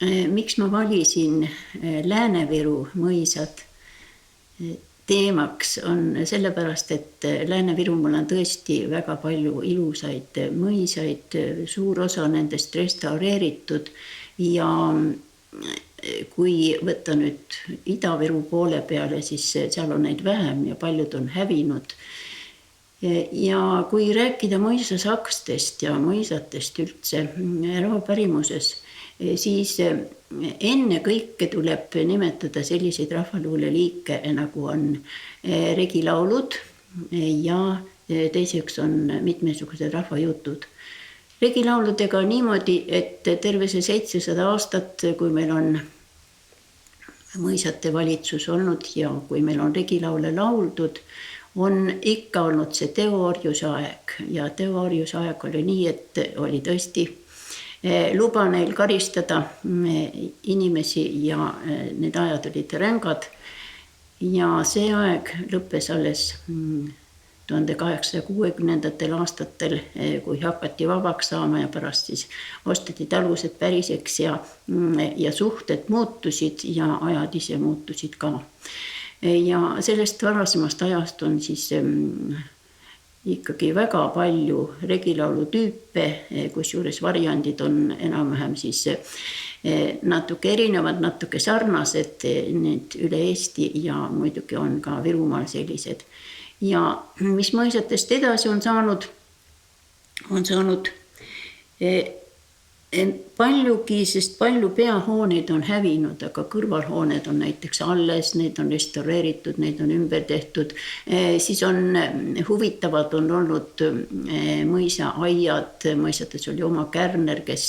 miks ma valisin Lääne-Viru mõisad teemaks on sellepärast, et Lääne-Virumaal on tõesti väga palju ilusaid mõisaid, suur osa nendest restaureeritud ja kui võtta nüüd Ida-Viru poole peale, siis seal on neid vähem ja paljud on hävinud. Ja kui rääkida mõisasakstest ja mõisatest üldse rahvapärimuses, siis enne kõike tuleb nimetada selliseid rahvaluuleliike, nagu on regilaulud ja teiseks on mitmesugused rahvajutud. Regilauludega on niimoodi, et terve see 700 aastat, kui meil on mõisate valitsus olnud ja kui meil on regilaule lauldud, on ikka olnud see teoorjuse aeg ja teoorjuse aeg oli nii, et oli tõesti luba neil karistada inimesi ja need ajad olid rängad ja see aeg lõppes alles 1860. aastatel, kui hakati vabaks saama ja pärast siis osteti talused päriseks ja suhted muutusid ja ajad ise muutusid ka. Ja sellest varasemast ajast on siis ikkagi väga palju regilaulu tüüpe, kusjuures variandid on enam-vähem siis natuke erinevad, natuke sarnased need üle Eesti ja muidugi on ka Virumaal sellised. Ja mis mõisatest edasi on saanud paljugi, sest palju peahooneid on hävinud, aga kõrvalhooned on näiteks alles, neid on restaureeritud, neid on ümber tehtud. Siis on huvitavad on olnud mõisaaiad, mõisates oli oma Kärner, kes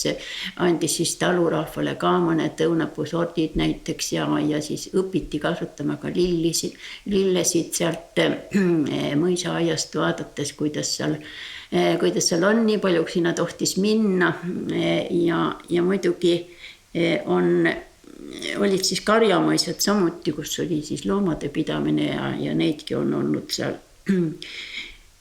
andis siis talurahvale ka mõned õunapuusordid näiteks ja siis õpiti kasvatama ka lillesid sealt mõisaaiast vaadates, kuidas seal on, nii palju kui sinna tohtis minna ja muidugi olid siis karjamõisad samuti, kus oli siis loomade pidamine ja neidki on olnud seal.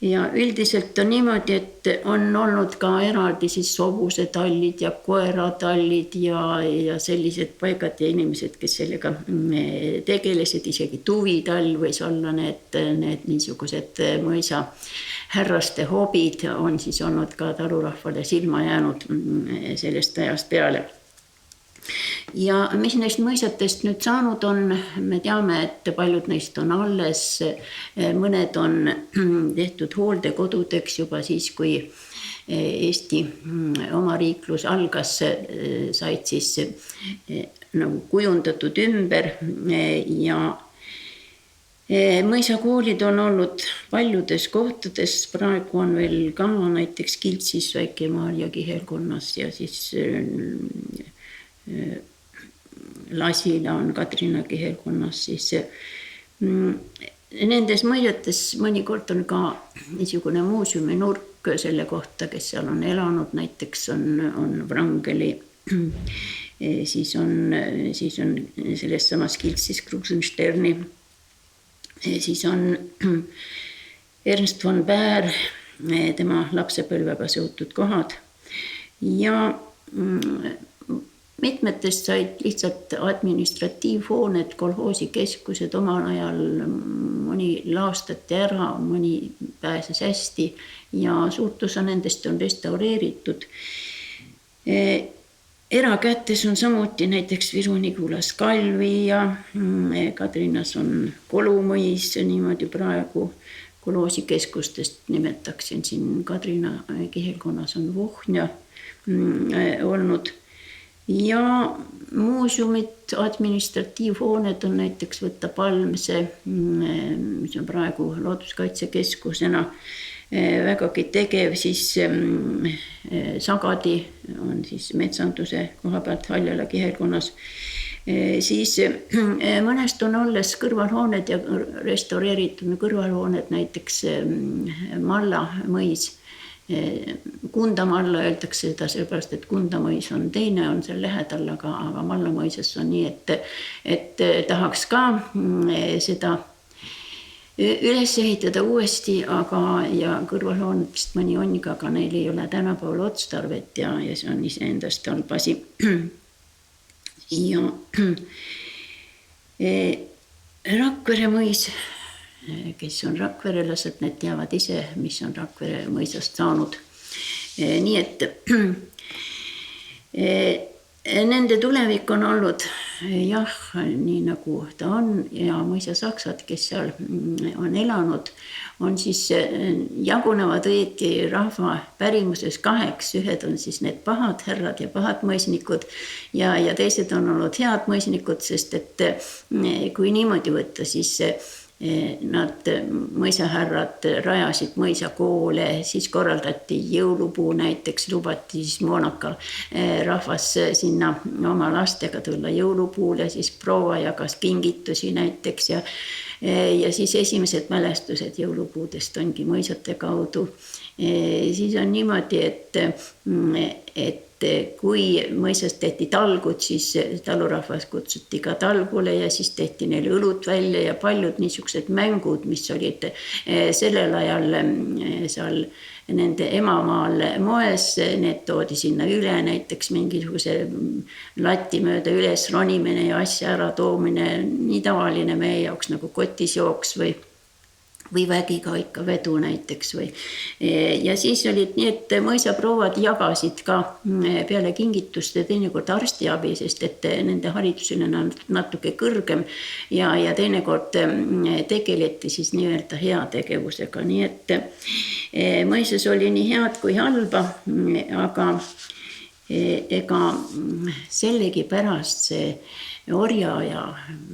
Ja üldiselt on niimoodi, et on olnud ka eraldi siis hobusetallid ja koeratallid ja sellised paigad ja inimesed, kes sellega tegelesid, isegi tuvitall võis olla need niisugused mõisa härraste hobid on siis olnud ka talurahvale silma jäänud sellest ajast peale. Ja mis neist mõisatest nüüd saanud on, me teame, et paljud neist on alles, mõned on tehtud hooldekodudeks juba siis, kui Eesti omariiklus algas, said siis nagu kujundatud ümber ja mõisakoolid on olnud paljudes kohtades, praegu on veel ka näiteks Kiltsis, Väike-Maarja kihelkonnas ja siis Lasila on Kadrina kihelkonnas, siis nendes mõisates mõnikord on ka niisugune muuseumi nurk selle kohta, kes seal on elanud, näiteks on Wrangeli, siis on selles samas Kiltsis Krusensterni, siis on Ernst von Baer, tema lapsepõlvega seotud kohad ja mitmetest said lihtsalt administratiivhooned, kolhoosikeskused omal ajal, mõni laastati ära, mõni pääses hästi ja suurt osa nendest on restaureeritud. Erakätes on samuti näiteks Viru-Nigulas Kalvi ja Kadrinas on Kolumõis, niimoodi praegu kolhoosikeskustest nimetaksin siin Kadrina kihelkonnas on Vohnja olnud. Ja muuseumid, administratiivhooned on näiteks võtta Palmse, mis on praegu looduskaitsekeskusena vägagi tegev, siis Sagadi on siis metsanduse koha pealt Haljala kihelkonnas. Siis mõnest on alles kõrvalhooned ja restaureeritud kõrvalhooned, näiteks Malla mõis. Kundamalla öeldakse seda sellepärast, et Kundamõis on teine, on seal lähedal, aga Malla mõisas on nii, et tahaks ka seda üles ehitada uuesti, ja kõrvalhoonetest mõni on, aga neil ei ole tänapäeval otstarvet ja see on iseendast halb asi. ja Rakvere mõis, kes on rakverelased, need teavad ise, mis on Rakvere mõisast saanud. Nii et nende tulevik on olnud jah, nii nagu ta on ja mõisasaksad, kes seal on elanud, on siis jagunevad õieti rahva pärimuses kaheks. Ühed on siis need pahad härrad ja pahad mõisnikud ja teised on olnud head mõisnikud, sest et kui niimoodi võtta, siis nad mõisahärrad rajasid mõisakoole, siis korraldati jõulupuu näiteks, lubati siis moonaka rahvas sinna oma lastega tulla jõulupuule, siis proua jagas kingitusi näiteks ja siis esimesed mälestused jõulupuudest ongi mõisate kaudu. Siis on niimoodi, et kui mõisast tehti talgud, siis talurahvas kutsuti ka talgule ja siis tehti neile õlut välja ja paljud niisugused mängud, mis olid sellel ajal seal nende emamaal moes, need toodi sinna üle, näiteks mingisuguse lati mööda üles ronimine ja asja ära toomine, nii tavaline meie jaoks nagu kotisjooks või vägiga ikka vedu näiteks või. Ja siis olid nii, et mõisaprouad jagasid ka peale kingituste teinekord arstiabi, sest et nende haridusel on natuke kõrgem ja teinekord tegeleti siis nii-öelda heategevusega. Nii et mõisas oli nii head kui halba, aga ega sellegipärast see orja ja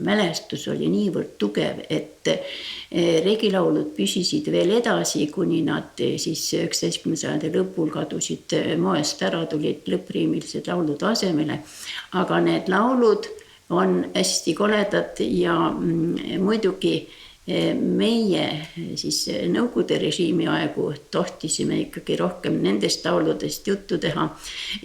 mälestus oli niivõrd tugev, et regilaulud püsisid veel edasi, kuni nad siis 19. sajandi lõpul kadusid moest ära, tulid lõppriimilised laulud asemele. Aga need laulud on hästi koledad ja muidugi meie siis Nõukogude režiimi aegu tohtisime ikkagi rohkem nendest lauludest juttu teha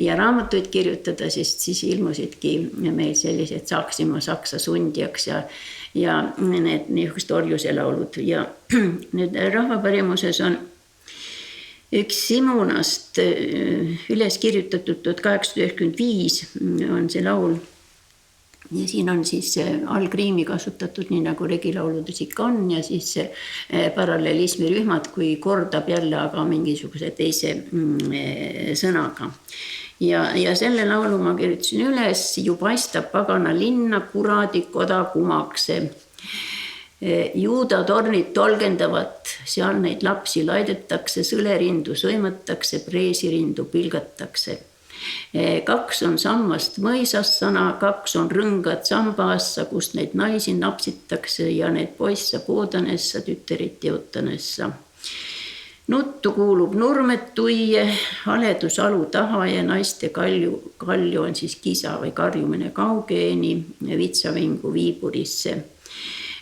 ja raamatuid kirjutada, sest siis ilmusidki meil sellised Saaksima saksa sundjaks ja need niisugused orjuse laulud. Ja nüüd rahvapärimuses on üks Simunast üles kirjutatud 1895 on see laul. Ja siin on siis algriimi kasutatud, nii nagu regilauludes ikka on ja siis parallelismi rühmad, kui kordab jälle aga mingisuguse teise sõnaga. Ja selle laulu ma kirjutasin üles, ju paistab pagana linna, kuradi koda kumakse. Juuda tornid tolgendavad, seal neid lapsi laidetakse, sõlerindu sõimatakse, preesirindu pilgatakse. 2 on sammast mõisast sana, 2 on rõngad sambaassa, kust neid naisi napsitakse ja need poissa poodanessa, tüterit jõutanessa. Nuttu kuulub nurmet tuie, haledus alu taha ja naiste kalju on siis kisa või karjumine kaugeeni vitsavingu viiburisse.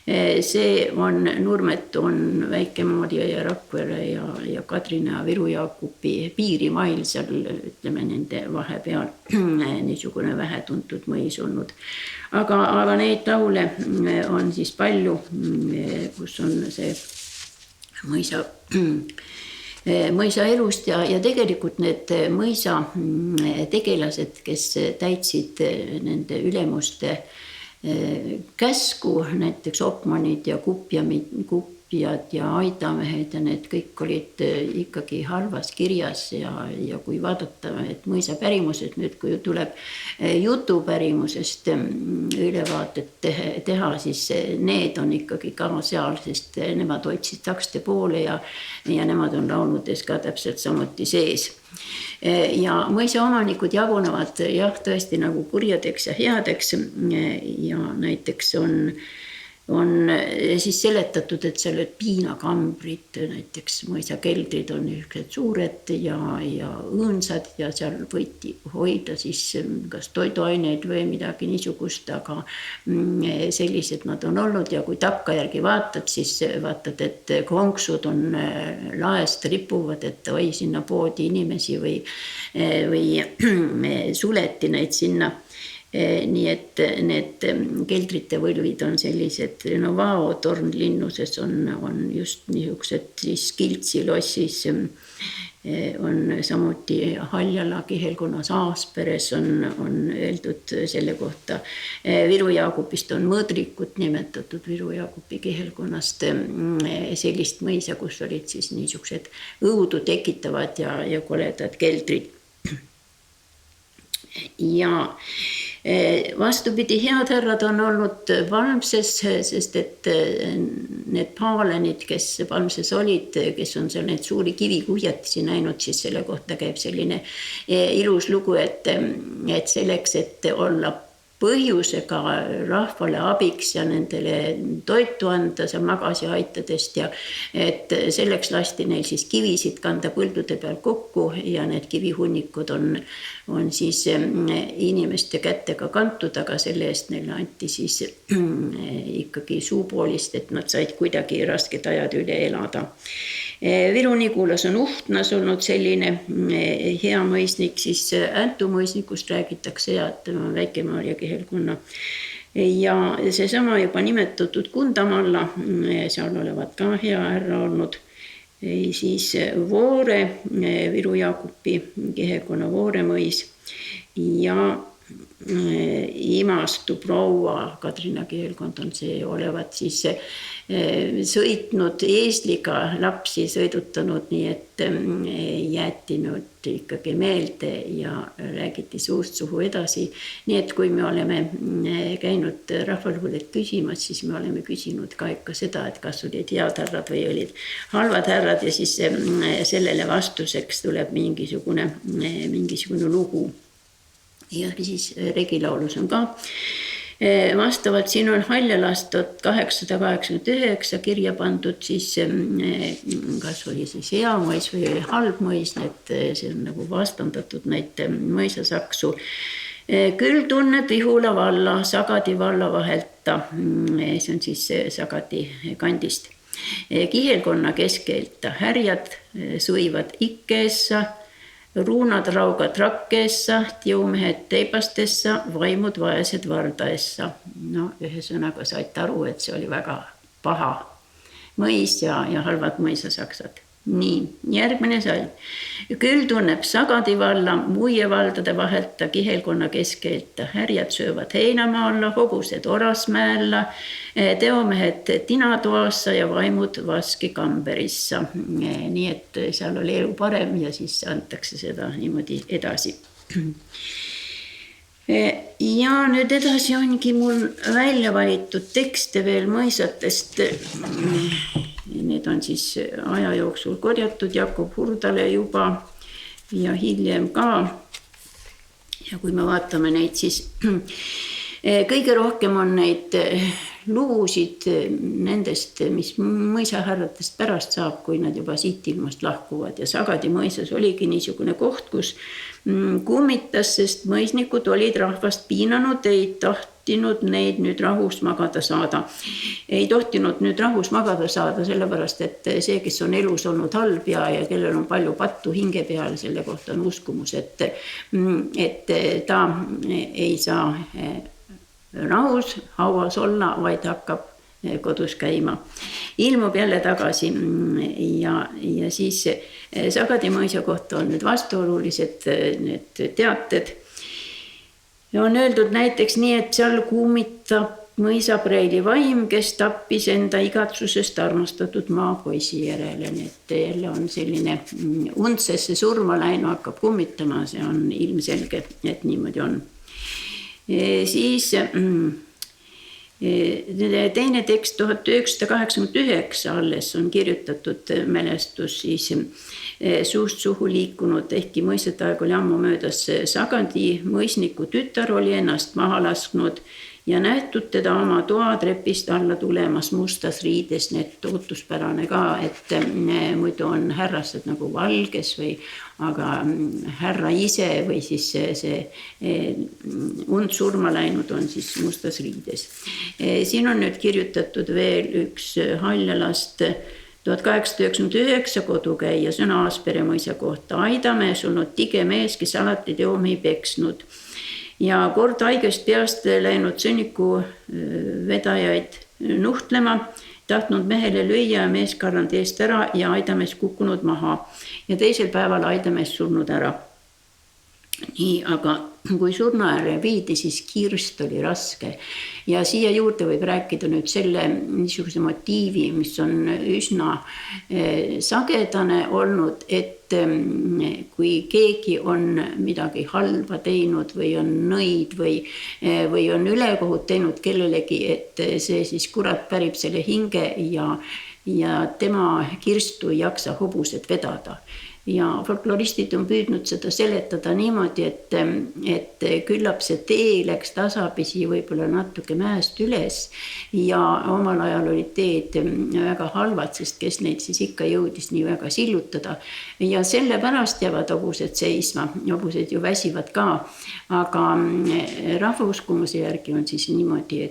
See on Nurmet on Väike-Maarja ja Rakvere ja Kadrina ja Viru Jaakupi piirimail seal, ütleme nende vahepeal niisugune vähetuntud mõis olnud. Aga neid laule on siis palju, kus on see mõisa elust ja tegelikult need mõisa tegelased, kes täitsid nende ülemuste käsku, näiteks opmanid ja kupjad ja aidamehed ja need kõik olid ikkagi halvas kirjas ja kui vaadata, et mõisa pärimused nüüd, kui tuleb jutupärimusest ülevaadet teha, siis need on ikkagi ka seal, sest nemad hoidsid takste poole ja nemad on lauludes ka täpselt samuti sees. Ja mõisa omanikud jagunevad jah, tõesti nagu kurjadeks ja headeks ja näiteks on siis seletatud, et seal piinakambrid, näiteks mõisa keldrid on suured ja õõnsad ja seal võiti hoida siis kas toiduaineid või midagi niisugust, aga sellised nad on olnud ja kui takkajärgi vaatad, siis vaatad, et konksud on laest ripuvad, et oi sinna poodi inimesi või suleti neid sinna. Nii et need keldrite võlvid on sellised, Vao torn linnuses on just niisugused siis Kiltsi lossis on samuti Haljala kihelkonnas Aasperes on öeldud selle kohta. Viru Jaagupist on Mõõdrikut nimetatud Viru Jaagupi kihelkonnast sellist mõisa, kus olid siis niisugused õudu tekitavad ja koledad keldrid. Ja vastupidi, head härrad on olnud Palmses, sest et need paalenid, kes Palmses olid, kes on seal neid suuri kivikuhjatisi näinud, siis selle kohta käib selline ilus lugu, et selleks, et olla põhjusega rahvale abiks ja nendele toitu anda seal magasi aitadest ja et selleks lasti neil siis kivisid kanda põldude peal kokku ja need kivihunnikud on siis inimeste kätega kantud, aga selle eest neile anti siis ikkagi suupoolist, et nad said kuidagi rasked ajad üle elada. Viru Nigulas on Uhtnas olnud selline hea mõisnik, siis Äntu mõisnikust räägitakse ja tema Väike-Maarja kihelkonna. Ja seesama juba nimetatud Kundamalla, seal olevat ka hea härra olnud. Siis Voore, Viru Jaagupi kihelkonna Voore mõis ja Imastu proua Kadrina kihelkond on see olevat siis sõitnud eesliga lapsi sõidutanud, nii et jäeti nüüd ikkagi meelde ja räägiti suust suhu edasi. Nii et kui me oleme käinud rahvaluulet küsimas, siis me oleme küsinud ka ikka seda, et kas olid head härrad või olid halvad härrad ja siis sellele vastuseks tuleb mingisugune lugu. Ja siis Regilaulus on ka vastavalt, siin on Haljalast 1889 kirja pandud siis kas oli siis hea mõis või oli halb mõis, see on nagu vastandatud neid mõisasaksu. Küll tunneb Vihula valla, Sagadi valla vahelta, see on siis Sagadi kandist. Kihelkonna keskelta härjad suivad ikkeessa, ruunad raugad rakkeessa, tiumehed teipastessa, vaimud vaesed vardaessa. No ühesõnaga saite aru, et see oli väga paha mõis ja halvad mõisasaksad. Nii, järgmine salm. Küll tunneb Sagadi valla, muie valdade vahelta, kihelkonna keskelta, härjad söövad heinamaalla, hobused orasmäella, teomehed tinatoassa ja vaimud vaski kamberissa. Nii et seal oli elu parem ja siis antakse seda niimoodi edasi. Ja nüüd edasi ongi mul välja valitud tekste veel mõisatest. Need on siis aja jooksul korjatud Jakob Hurdale juba ja hiljem ka. Ja kui me vaatame neid, siis kõige rohkem on neid lugusid nendest, mis mõisahärratest pärast saab, kui nad juba siit ilmast lahkuvad. Ja Sagadi mõisas oligi niisugune koht, kus kummitas, sest mõisnikud olid rahvast piinanud, ei tohtinud neid nüüd rahus magada saada. Ei tohtinud nüüd rahus magada saada, sellepärast, et see, kes on elus olnud halb ja kellel on palju pattu hinge peal, selle kohta on uskumus, et ta ei saa rahus hauas olla, vaid hakkab kodus käima. Ilmub jälle tagasi ja siis Sagadi mõisa kohta on nüüd vastuolulised need teated. Ja on öeldud näiteks nii, et seal kummitab mõisapreili vaim, kes tappis enda igatsusest armastatud maapoisi järele. Nii et jälle on selline untsesse surma läinu hakkab kummitama, see on ilmselge, et niimoodi on. Siis teine tekst 1989 alles on kirjutatud mälestus siis suust suhu liikunud, ehkki mõisete aeg oli ammu möödas. Sagadi mõisniku tütar oli ennast maha lasknud ja nähtud teda oma toatrepist alla tulemas mustas riides. Need ootuspärane ka, et muidu on härrased nagu valges aga härra ise või siis see und surma läinud on siis mustas riides. Siin on nüüd kirjutatud veel üks Haljalast 1899 kodukäija, see on Aaspere mõisa kohta. Aidamees olnud tige mees, kes alati teomi peksnud ja kord haigest peast läinud sõnniku vedajaid nuhtlema tahtnud mehele lüüa ja mees karanud eest ära ja aidamees kukkunud maha. Ja teisel päeval aidamees surnud ära. Nii, aga kui surnuääre viidi, siis kirst oli raske. Ja siia juurde võib rääkida nüüd selle niisuguse motiivi, mis on üsna sagedane olnud, et kui keegi on midagi halba teinud või on nõid või on ülekohut teinud kellelegi, et see siis kurat pärib selle hinge ja tema kirstu ei jaksa hobused vedada. Ja folkloristid on püüdnud seda seletada niimoodi, et küllap see tee läks tasapisi võib-olla natuke mäest üles ja omal ajal olid teed väga halvad, sest kes neid siis ikka jõudis nii väga sillutada. Ja sellepärast jäävad hobused seisma, hobused ju väsivad ka, aga rahvauskumuse järgi on siis niimoodi,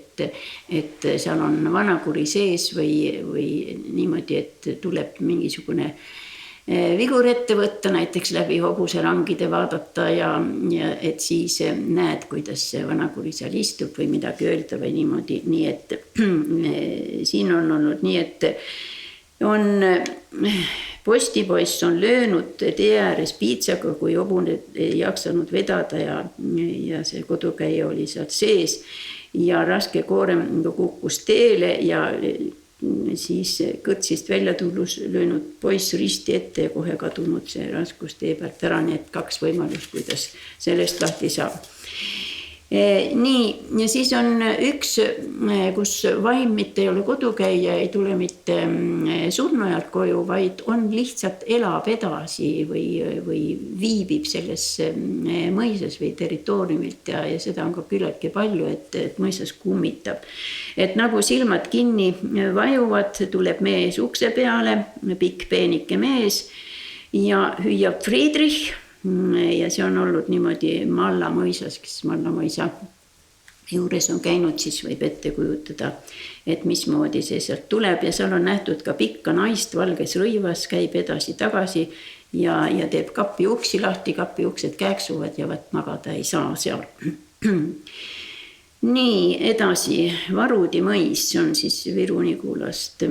et seal on vanakuri sees või niimoodi, et tuleb mingisugune vigur ette võtta, näiteks läbi hobuserangide vaadata ja et siis näed, kuidas see vanakuri seal istub või midagi öelda või niimoodi. Nii et siin on olnud nii, et on postipoiss on löönud tee ääres piitsaga, kui hobune ei jaksanud vedada ja see kodukäija oli sealt sees ja raske koorem kukkus teele ja siis kõrtsist välja tullus löönud poiss risti ette ja kohe kadunud see raskus tee pealt ära, nii et 2 võimalust, kuidas sellest lahti saab. Nii, ja siis on üks, kus vaim mitte ei ole kodukäija, ei tule mitte surnuajalt koju, vaid on lihtsalt elab edasi või viibib selles mõisas või territooriumilt ja seda on ka küllaltki palju, et mõisas kummitab. Et nagu silmad kinni vajuvad, tuleb mees ukse peale, pikk peenike mees ja hüüab Friedrich. Ja see on olnud niimoodi Malla mõisas, kes Malla mõisa juures on käinud, siis võib ette kujutada, et mismoodi see sealt tuleb ja seal on nähtud ka pikka naist valges rõivas, käib edasi-tagasi ja teeb kapi uksi lahti, kapi uksed kääksuvad ja magada ei saa seal. Nii, edasi, Varudi mõis, see on siis Viru-Nigulast.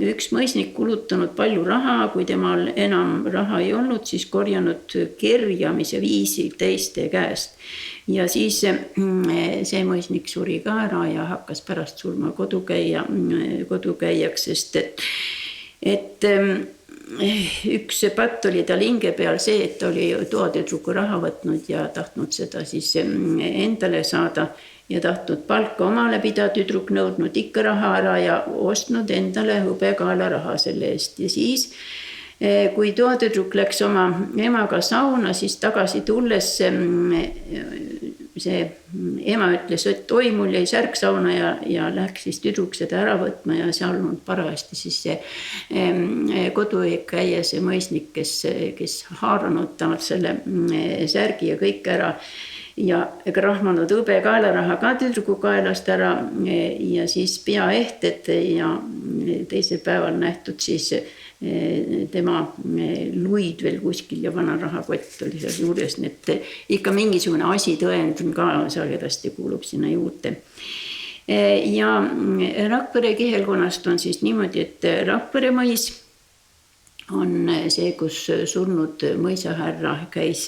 Üks mõisnik kulutanud palju raha, kui temal enam raha ei olnud, siis korjanud kerjamise viisi teiste käest. Ja siis see mõisnik suri ka ära ja hakkas pärast surma kodukäijaks, sest et üks patt oli tal hinge peal see, et oli toatüdruku raha võtnud ja tahtnud seda siis endale saada ja tahtnud palka omale pida, tüdruk nõudnud ikka raha ära ja ostnud endale hõbekaela raha selle eest. Ja siis, kui toatüdruk läks oma emaga sauna, siis tagasi tulles see ema ütles, et oi, mul jäi särk sauna ja läks siis tüdruk seda ära võtma ja seal on parajasti siis see kodukäija, see mõisnik, kes haaranud talt selle särgi ja kõik ära ja krahmanud hõbe kaelaraha ka tüdruku kaelast ära ja siis peaehted ja teisel päeval nähtud siis tema luid veel kuskil ja vana rahakott oli seal juures, nii et ikka mingisugune asitõend ka sagedasti kuulub sinna juurde. Ja Rakvere kihelkonnast on siis niimoodi, et Rakvere mõis on see, kus surnud mõisahärra käis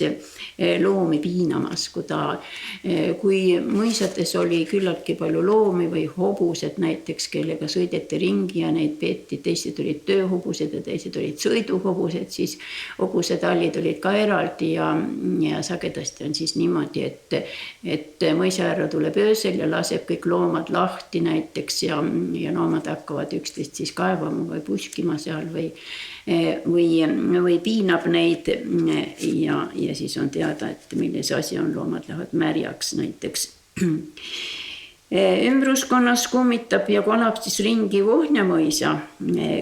loomi piinamas, kui mõisates oli küllaltki palju loomi või hobused näiteks, kellega sõideti ringi ja neid peeti, teised olid tööhobused ja teised olid sõiduhobused, siis hobused-allid olid ka eraldi ja sagedasti on siis niimoodi, et mõisahärra tuleb öösel ja laseb kõik loomad lahti näiteks ja loomad hakkavad üksteist siis kaevama või puskima seal või piinab neid ja siis on teada, et milles asi on, loomad lähevad märjaks näiteks. Ümbruskonnas kummitab ja kolab siis ringi Vohnja mõisa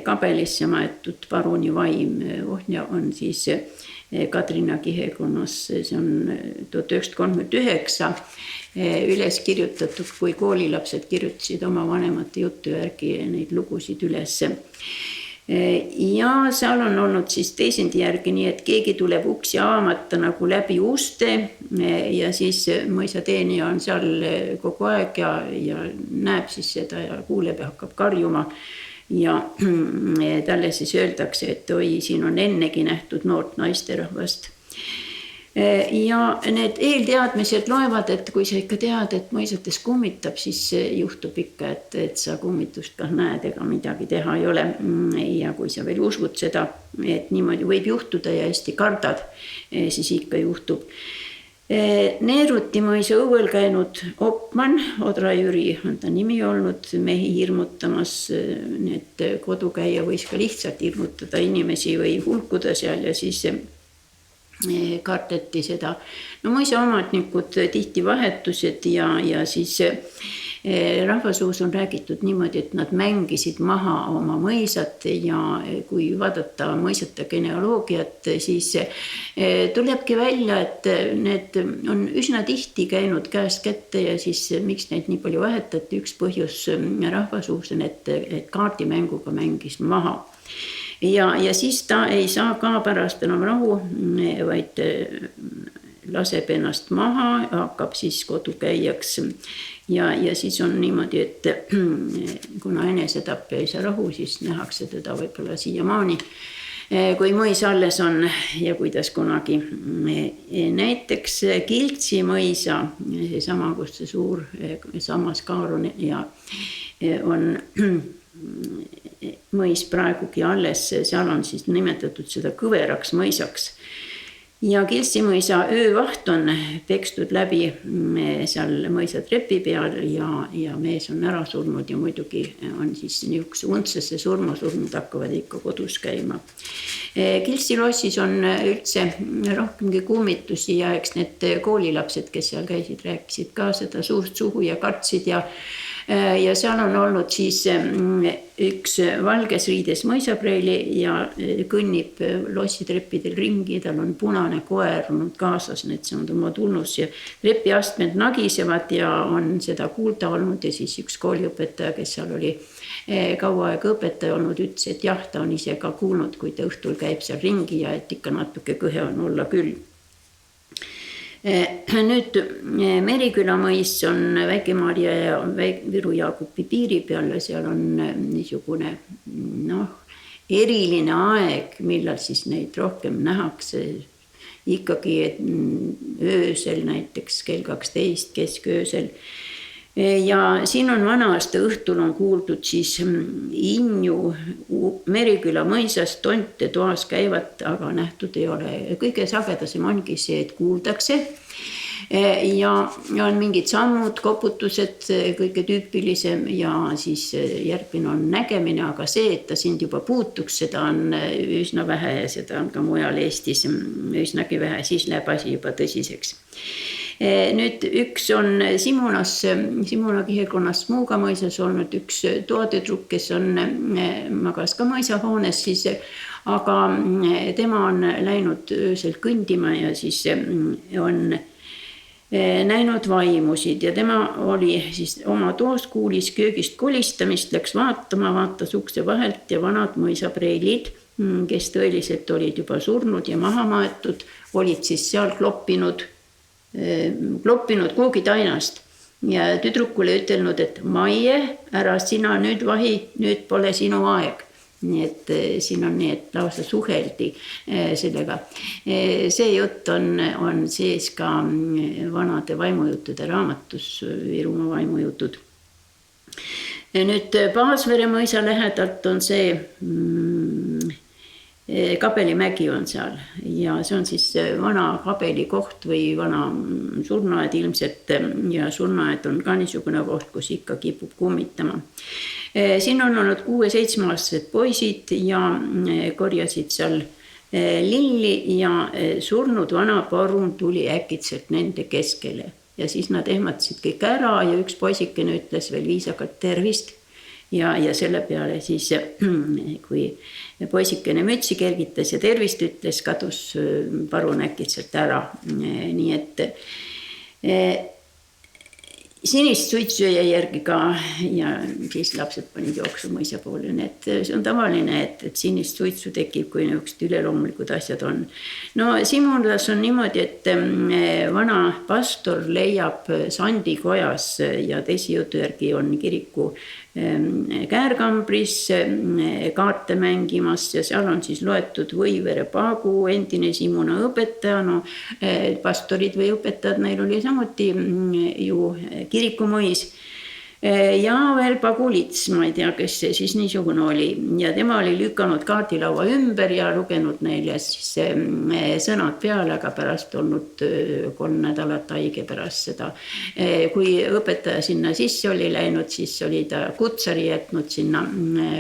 Kabelisse maetud paruni vaim. Vohnja on siis Kadrina kihelkonnas, see on 1939 üles kirjutatud, kui koolilapsed kirjutasid oma vanemate jutu järgi neid lugusid üles. Ja seal on olnud siis teisindi järgi nii, et keegi tuleb uksi avamata nagu läbi uste ja siis mõisateenija on seal kogu aeg ja näeb siis seda ja kuuleb ja hakkab karjuma. ja talle siis öeldakse, et oi, siin on ennegi nähtud noort naisterahvast. Ja need eelteadmised loevad, et kui sa ikka tead, et mõisates kummitab, siis juhtub ikka, et sa kummitust ka näed, ega midagi teha ei ole. Ja kui sa veel usud seda, et niimoodi võib juhtuda ja hästi kardad, siis ikka juhtub. Neeruti mõisa õuel käinud Opman, Odra Jüri on ta nimi olnud, mehi hirmutamas, need kodukäija võis ka lihtsalt hirmutada inimesi või hulkuda seal ja siis kardeti seda. No mõisa omatnikud tihti vahetused ja siis rahvasuus on räägitud niimoodi, et nad mängisid maha oma mõisat ja kui vaadata mõisate genealoogiat, siis tulebki välja, et need on üsna tihti käinud käest kätte ja siis miks neid nii palju vahetati, üks põhjus rahvasuus on, et kaardimänguga mängis maha. Ja siis ta ei saa ka pärast enam rahu, vaid laseb ennast maha, hakkab siis kodukäijaks. Ja siis on niimoodi, et kuna enesetapp ei saa rahu, siis nähakse teda võib-olla siiamaani, kui mõis alles on ja kuidas kunagi. Näiteks Kiltsi mõisa, seesama, kus see suur sammas kaar on ja on mõis praegugi alles, seal on siis nimetatud seda Kõveraks mõisaks. Ja Kiltsi mõisa öövaht on pekstud läbi seal mõisa trepi peal ja mees on ära surnud ja muidugi on siis niisuguse untsesse surnud hakkavad ikka kodus käima. Kiltsi lossis on üldse rohkemgi kummitusi ja eks need koolilapsed, kes seal käisid, rääkisid ka seda suust suhu ja kartsid ja seal on olnud siis üks valges riides mõisapreili ja kõnnib lossitreppidel ringi, tal on punane koer on kaasas, need see on tema tunnus ja trepiastmed nagisevad ja on seda kuulda olnud ja siis üks kooliõpetaja, kes seal oli kaua aega õpetaja olnud, ütles, et jah, ta on ise ka kuulnud, kui ta õhtul käib seal ringi ja et ikka natuke kõhe on olla küll. Nüüd Meriküla mõis on Väike-Maarja ja Viru-Jaagupi piiri peal ja seal on niisugune eriline aeg, millal siis neid rohkem nähakse. Ikkagi öösel, näiteks kell 12 kesköösel. Ja siin on vana-aasta õhtul on kuuldud siis Inju Meriküla mõisas tonte toas käivat, aga nähtud ei ole. Kõige sagedasem ongi see, et kuuldakse ja on mingid sammud, koputused, kõige tüüpilisem ja siis järgmine on nägemine, aga see, et ta sind juba puutuks, seda on üsna vähe ja seda on ka mujal Eestis üsnagi vähe, siis läheb asi juba tõsiseks. Nüüd üks on Simuna kihelkonnas Muuga mõisas olnud üks toatüdruk, kes on magas ka mõisahoones siis, aga tema on läinud öösel kõndima ja siis on näinud vaimusid ja tema oli siis oma toos, kuulis köögist kolistamist, läks vaatama, vaatas ukse vahelt ja vanad mõisapreilid, kes tõeliselt olid juba surnud ja maha maetud, olid siis seal kloppinud kuugitainast ja tüdrukule ütelnud, et Maie, ära sina nüüd vahi, nüüd pole sinu aeg. Nii et siin on nii, et lausa suheldi sellega. See jutt on sees ka vanade vaimujuttude raamatus, Virumaa vaimujutud. Nüüd Paasvere mõisa lähedalt on see Kabelimägi on seal ja see on siis vana kabeli koht või vana surnuaed ilmselt ja surnuaed on ka niisugune koht, kus ikka kipub kummitama. Siin on olnud 6-7-aastased poisid ja korjasid seal lilli ja surnud vana parun tuli äkitselt nende keskele ja siis nad ehmatasid kõik ära ja üks poisikene ütles veel viisakalt tervist ja selle peale siis, kui poisikene mütsi kergitas ja tervist ütles, kadus parun äkitselt ära. Nii et sinist suitsu jäi järgi ka ja siis lapsed panid jooksu mõisa poole. Et see on tavaline, et sinist suitsu tekib, kui niisugused üleloomulikud asjad on. No Simulas on niimoodi, et vana pastor leiab Sandikojas ja teisi jutu järgi on kiriku käärkambris kaarte mängimas ja seal on siis loetud Võivere Paagu, endine Simuna õpetaja, no pastorid või õpetajad, neil oli samuti ju kirikumõis ja veel Pagu Lits, ma ei tea, kes see siis niisugune oli ja tema oli lükanud kaardilaua ümber ja lugenud neile siis sõnad peale, aga pärast olnud 3 nädalat haige pärast seda. Kui õpetaja sinna sisse oli läinud, siis oli ta kutsari jätnud sinna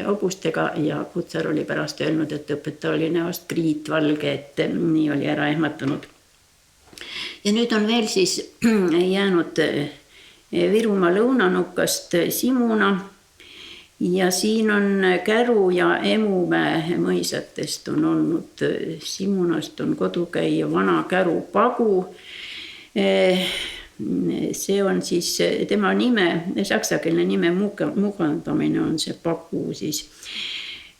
hobustega ja kutsar oli pärast öelnud, et õpetaja oli näost kriitvalge, et nii oli ära ehmatanud. Ja nüüd on veel siis jäänud Virumaa lõunanukast Simuna ja siin on Käru ja Emumäe mõisatest on olnud, Simunast on kodukäija vana Käru Pagu. See on siis tema nime, saksakeelne nime mugandamine on see Pagu siis.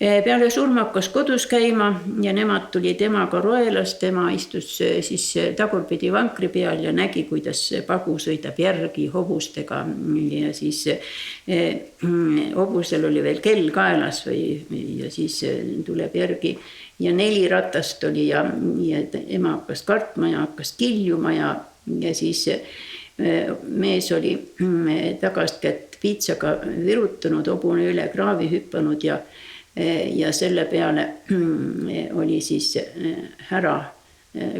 Peale surma hakkas kodus käima ja nemad tuli temaga roelas, tema istus siis tagurpidi vankri peal ja nägi, kuidas Pagu sõidab järgi hobustega ja siis hobusel oli veel kell kaelas ja siis tuleb järgi ja 4 ratast oli ja ema hakkas kartma ja hakkas kiljuma ja siis mees oli tagastkätt piitsaga virutanud, hobune üle kraavi hüppanud ja selle peale oli siis ära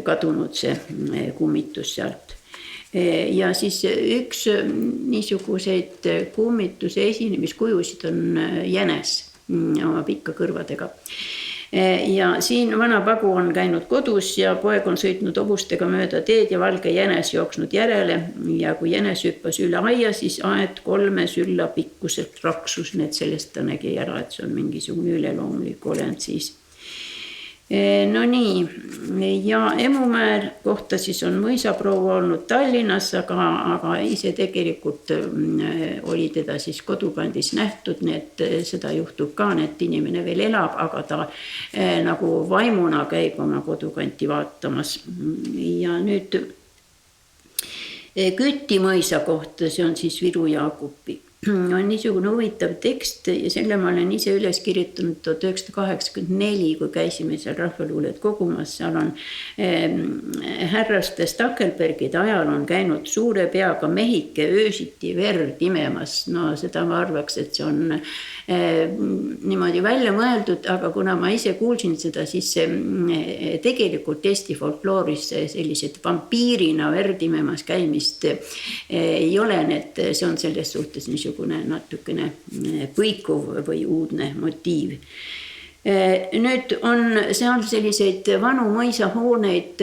kadunud see kummitus sealt. Ja siis üks niisuguseid kummituse esinemiskujusid on jänes oma pikka kõrvadega. Ja siin vana Pagu on käinud kodus ja poeg on sõitnud hobustega mööda teed ja valge jänes jooksnud järele ja kui jänes hüppas üle aia, siis aed 3 sülla pikkuselt raksus, need sellest ta nägi ära, et see on mingisugune üleloomulik olend siis. No nii, ja Emumäe kohta siis on mõisaproua olnud Tallinnas, aga ise tegelikult oli teda siis kodukandis nähtud, nii et seda juhtub ka, et inimene veel elab, aga ta nagu vaimuna käib oma kodukanti vaatamas. Ja nüüd Küti mõisa kohta, see on siis Viru Jaagupi. On niisugune huvitav tekst ja selle ma olen ise üles kirjutanud 1984, kui käisime seal rahvaluulet kogumas. Seal on härraste Stakkelbergide ajal on käinud suure peaga mehike öösiti verd imemas. No seda ma arvaks, et see on niimoodi välja mõeldud, aga kuna ma ise kuulsin seda, siis tegelikult Eesti folklooris sellised vampiirina verd imemas käimist ei ole, et see on selles suhtes niisugune natukene põikuv või uudne motiiv. Nüüd on seal selliseid vanu mõisahooneid,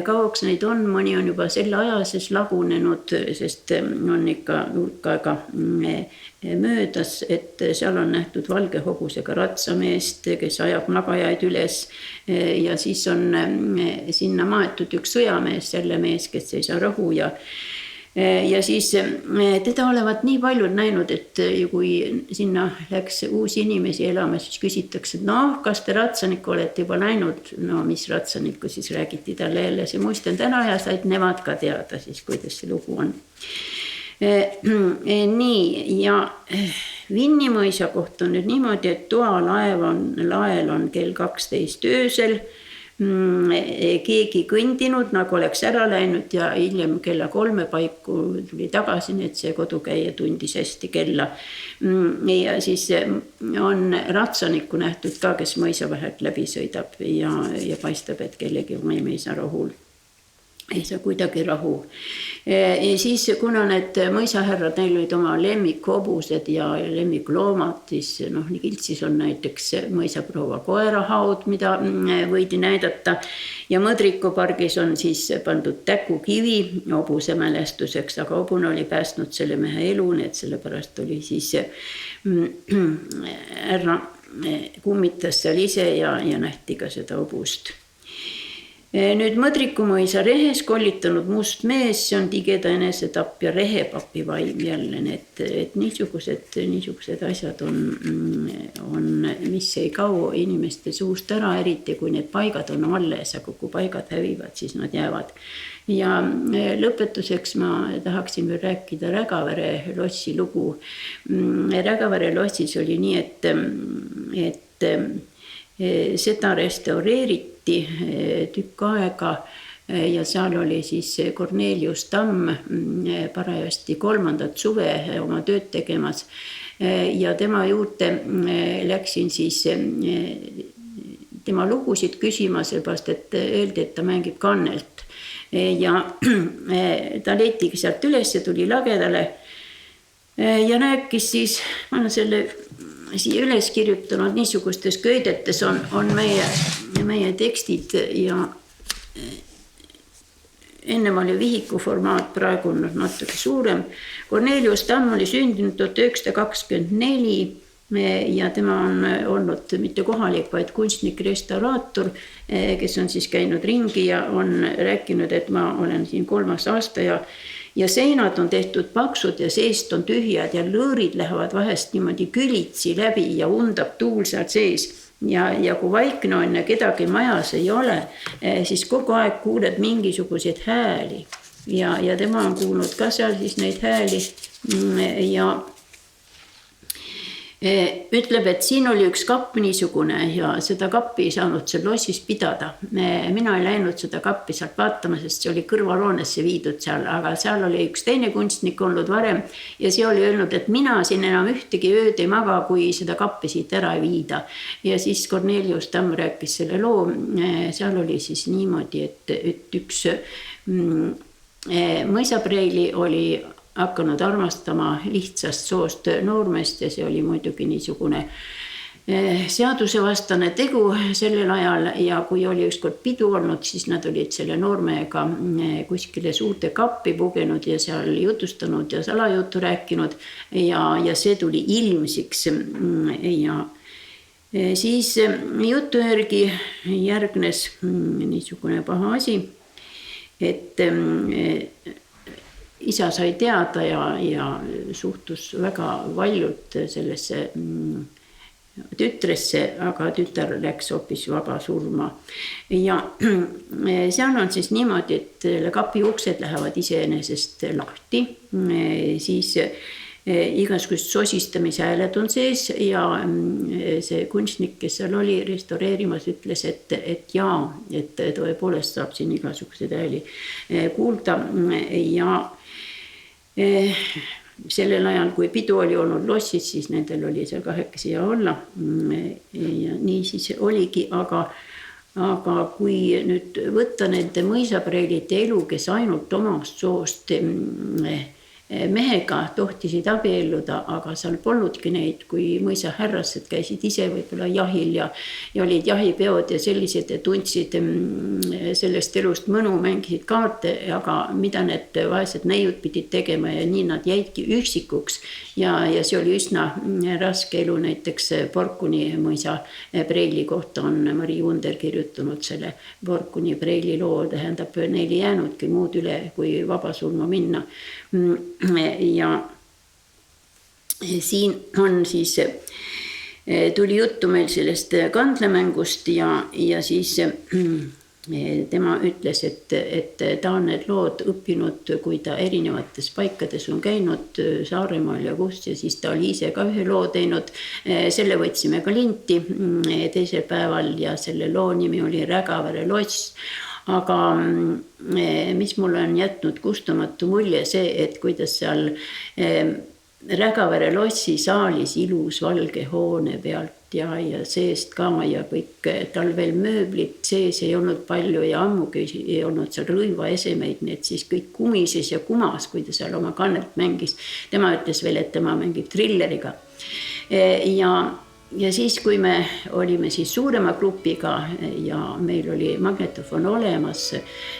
kauaks neid on, mõni on juba selle ajases lagunenud, sest on ikka hulk aega möödas, et seal on nähtud valge hobusega ratsameest, kes ajab magajaid üles ja siis on sinna maetud üks sõjamees, selle mees, kes ei saa rahu ja siis teda olevat nii paljud näinud, et kui sinna läks uusi inimesi elama, siis küsitakse, et noh, kas te ratsanikku olete juba näinud? No mis ratsanikku, siis räägiti talle jälle see muistend ära ja said nemad ka teada siis, kuidas see lugu on. Nii, ja Vinni mõisa kohta on nüüd niimoodi, et lael on kell 12 öösel. Keegi kõndinud, nagu oleks ära läinud ja hiljem kella 3 paiku tuli tagasi, nii et see kodukäija tundis hästi kella. Ja siis on ratsanikku nähtud ka, kes mõisa vahelt läbi sõidab ja paistab, et kellegi vaim ei saa rahul. Ei saa kuidagi rahu. Ja siis kuna need mõisahärrad, neil olid oma lemmikhobused ja lemmikloomad, siis nii Kiltsis on näiteks mõisaproua koerahaud, mida võidi näidata. Ja Mõdriku pargis on siis pandud täkukivi hobuse mälestuseks, aga hobune oli päästnud selle mehe elu, nii et sellepärast oli siis ära kummitas seal ise ja nähti ka seda hobust. Nüüd Mõdrikumõisa rehes kollitanud must mees, see on tigeda enesetapp ja rehepapi vaim jälle, et niisugused asjad on, mis ei kao inimeste suust ära, eriti kui need paigad on alles, aga kui paigad hävivad, siis nad jäävad. Ja lõpetuseks ma tahaksin veel rääkida Rägavere lossi lugu. Rägavere lossis oli nii, et seda restaureeriti tükk aega ja seal oli siis Kornelius Tamm parajasti 3. suve oma tööd tegemas ja tema juurde läksin siis tema lugusid küsima, sellepärast et öeldi, et ta mängib kannelt ja ta leitigi sealt üles ja tuli lagedale ja rääkis siis, ma olen selle siia üles kirjutanud, niisugustes köidetes on meie tekstid ja ennem oli vihiku formaat, praegu on natuke suurem. Kornelius Tamm oli sündinud 1924 ja tema on olnud mitte kohalik, vaid kunstnik, restauraator, kes on siis käinud ringi ja on rääkinud, et ma olen siin 3. aasta ja seinad on tehtud paksud ja seest on tühjad ja lõõrid lähevad vahest niimoodi külitsi läbi ja undab tuul seal sees. Ja kui vaikne on ja kedagi majas ei ole, siis kogu aeg kuuled mingisuguseid hääli. Ja tema on kuulnud ka seal siis neid hääli ja ütleb, et siin oli üks kapp niisugune ja seda kappi ei saanud seal lossis pidada. Mina ei läinud seda kappi sealt vaatama, sest see oli kõrvaloonesse viidud seal, aga seal oli üks teine kunstnik olnud varem ja see oli öelnud, et mina siin enam ühtegi ööd ei maga, kui seda kappi siit ära ei viida. Ja siis Kornelius Tamm rääkis selle loo, seal oli siis niimoodi, et üks mõisapreili oli hakanud armastama lihtsast soost noormest ja see oli muidugi niisugune seadusevastane tegu sellel ajal ja kui oli ükskord pidu olnud, siis nad olid selle noormega kuskile suurde kappi pugenud ja seal jutustanud ja salajutu rääkinud ja see tuli ilmsiks ja siis jutu järgi järgnes niisugune paha asi, et isa sai teada ja suhtus väga valjult sellesse tütresse, aga tütar läks hoopis vaba surma. Ja seal on siis niimoodi, et kapi uksed lähevad iseenesest lahti, siis igasugust sosistamise hääled on sees ja see kunstnik, kes seal oli restaureerimas, ütles, et tõepoolest saab siin igasuguseid hääli kuulda ja sellel ajal, kui pidu oli olnud lossis, siis nendel oli seal 8 ja olla ja nii siis oligi, aga kui nüüd võtta nende mõisapreilite elu, kes ainult omast soost mehega tohtisid abielluda, aga seal polnudki neid, kui mõisahärrased käisid ise võib-olla jahil ja olid jahipeod ja sellised ja tundsid sellest elust mõnu, mängisid kaarte, aga mida need vaesed neiud pidid tegema ja nii nad jäidki üksikuks ja see oli üsna raske elu. Näiteks Porkuni mõisa preili kohta on Mari Under kirjutanud selle Porkuni preili loo, tähendab neil ei jäänudki muud üle, kui vabasurma minna. Ja siin on siis tuli juttu meil sellest kandlemängust ja siis tema ütles, et ta on need lood õppinud, kui ta erinevates paikades on käinud Saaremaal ja kus ja siis ta oli ise ka ühe loo teinud. Selle võtsime ka linti teisel päeval ja selle loo nimi oli Rägavere loss. Aga mis mulle on jätnud kustamatu mulje see, et kuidas seal Rägavere lossi saalis ilus valge hoone pealt ja seest ka ja kõik talvel mööblit sees ei olnud palju ja ammugi ei olnud seal rõivaesemeid, need siis kõik kumises ja kumas, kui ta seal oma kannelt mängis. Tema ütles veel, et tema mängib trilleriga ja siis, kui me olime siis suurema grupiga ja meil oli magnetofon olemas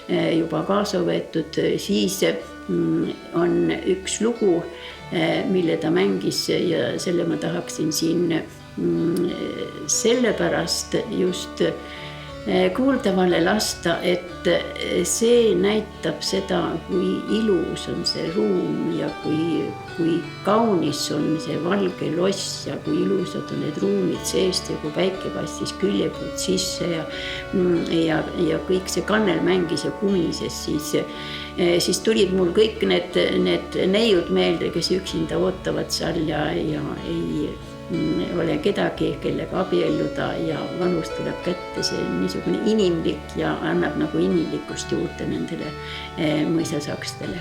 juba kaasa võetud, siis on üks lugu, mille ta mängis ja selle ma tahaksin siin sellepärast just kuuldavale lasta, et see näitab seda, kui ilus on see ruum ja kui kaunis on see valge loss ja kui ilusad on need ruumid seest ja kui päike paistis külje poolt sisse ja kõik see kannel mängis ja kumises, siis tulid mul kõik need neiud meelde, kes üksinda ootavad seal ja ei ole kedagi, kellega abielluda ja vanus tuleb kätte, see on niisugune inimlik ja annab nagu inimlikkust juurde nendele mõisasakstele.